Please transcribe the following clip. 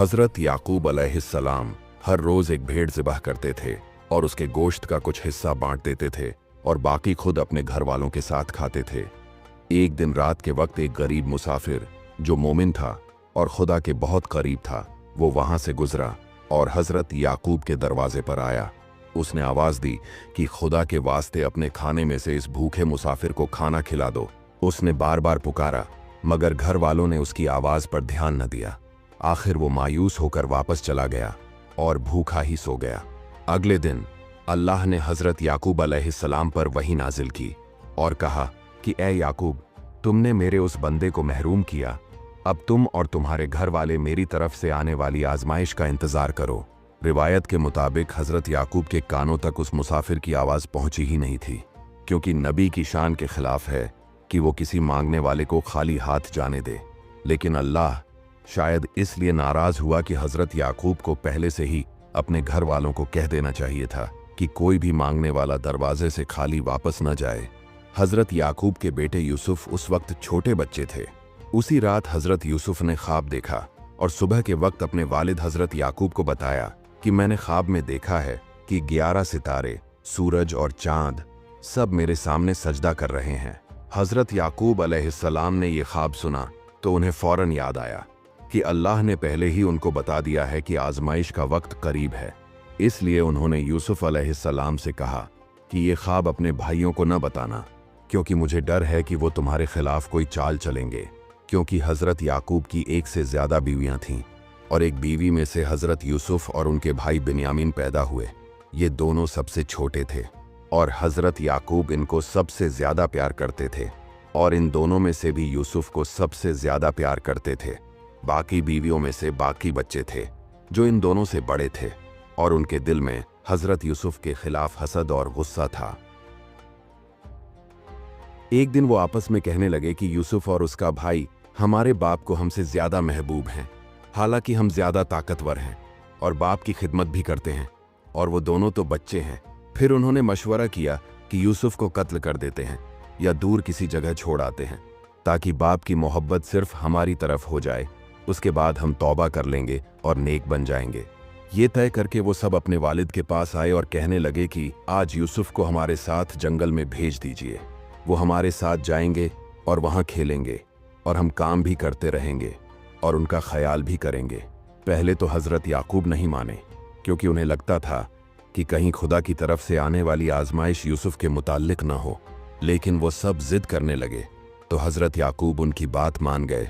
हजरत याकूब अलैहिस्सलाम हर रोज एक भेड़ ज़िबह करते थे और उसके गोश्त का कुछ हिस्सा बांट देते थे और बाकी खुद अपने घर वालों के साथ खाते थे। एक दिन रात के वक्त एक गरीब मुसाफिर जो मोमिन था और खुदा के बहुत करीब था, वो वहां से गुजरा और हजरत याकूब के दरवाजे पर आया। उसने आवाज दी कि खुदा के वास्ते अपने खाने में से इस भूखे मुसाफिर को खाना खिला दो। उसने बार बार पुकारा, मगर घर वालों ने उसकी आवाज पर ध्यान न दिया। आखिर वो मायूस होकर वापस चला गया और भूखा ही सो गया। अगले दिन अल्लाह ने हजरत याकूब अलैहिस्सलाम पर वही नाजिल की और कहा कि ए याकूब, तुमने मेरे उस बंदे को महरूम किया, अब तुम और तुम्हारे घर वाले मेरी तरफ से आने वाली आजमाइश का इंतजार करो। रिवायत के मुताबिक हजरत याकूब के कानों तक उस मुसाफिर की आवाज पहुंची ही नहीं थी, क्योंकि नबी की शान के खिलाफ है कि वो किसी मांगने वाले को खाली हाथ जाने दे। लेकिन अल्लाह शायद इसलिए नाराज हुआ कि हजरत याकूब को पहले से ही अपने घर वालों को कह देना चाहिए था कि कोई भी मांगने वाला दरवाजे से खाली वापस न जाए। हजरत याकूब के बेटे यूसुफ उस वक्त छोटे बच्चे थे। उसी रात हजरत यूसुफ ने ख्वाब देखा और सुबह के वक्त अपने वालिद हजरत याकूब को बताया कि मैंने ख्वाब में देखा है कि 11 सितारे, सूरज और चांद सब मेरे सामने सजदा कर रहे हैं। हजरत याकूब अलैहिस्सलाम ने यह ख्वाब सुना तो उन्हें फौरन याद आया कि अल्लाह ने पहले ही उनको बता दिया है कि आजमाइश का वक्त करीब है। इसलिए उन्होंने यूसुफ अलैहिस्सलाम से कहा कि ये ख्वाब अपने भाइयों को न बताना, क्योंकि मुझे डर है कि वो तुम्हारे खिलाफ कोई चाल चलेंगे। क्योंकि हजरत याकूब की एक से ज्यादा बीवियां थीं और एक बीवी में से हजरत यूसुफ और उनके भाई बिन्यामीन पैदा हुए। ये दोनों सबसे छोटे थे और हजरत याकूब इनको सबसे ज्यादा प्यार करते थे और इन दोनों में से भी यूसुफ को सबसे ज्यादा प्यार करते थे। बाकी बीवियों में से बाकी बच्चे थे जो इन दोनों से बड़े थे और उनके दिल में हजरत यूसुफ के खिलाफ हसद और गुस्सा था। एक दिन वो आपस में कहने लगे कि यूसुफ और उसका भाई हमारे बाप को हमसे ज्यादा महबूब हैं, हालांकि हम ज्यादा ताकतवर हैं और बाप की खिदमत भी करते हैं, और वो दोनों तो बच्चे हैं। फिर उन्होंने मशवरा किया कि यूसुफ को कत्ल कर देते हैं या दूर किसी जगह छोड़ आते हैं, ताकि बाप की मोहब्बत सिर्फ हमारी तरफ हो जाए। उसके बाद हम तौबा कर लेंगे और नेक बन जाएंगे। ये तय करके वो सब अपने वालिद के पास आए और कहने लगे कि आज यूसुफ को हमारे साथ जंगल में भेज दीजिए। वो हमारे साथ जाएंगे और वहाँ खेलेंगे और हम काम भी करते रहेंगे और उनका ख्याल भी करेंगे। पहले तो हजरत याकूब नहीं माने, क्योंकि उन्हें लगता था कि कहीं खुदा की तरफ से आने वाली आजमाइश यूसुफ के मुताल्लिक न हो। लेकिन वो सब जिद करने लगे तो हजरत याकूब उनकी बात मान गए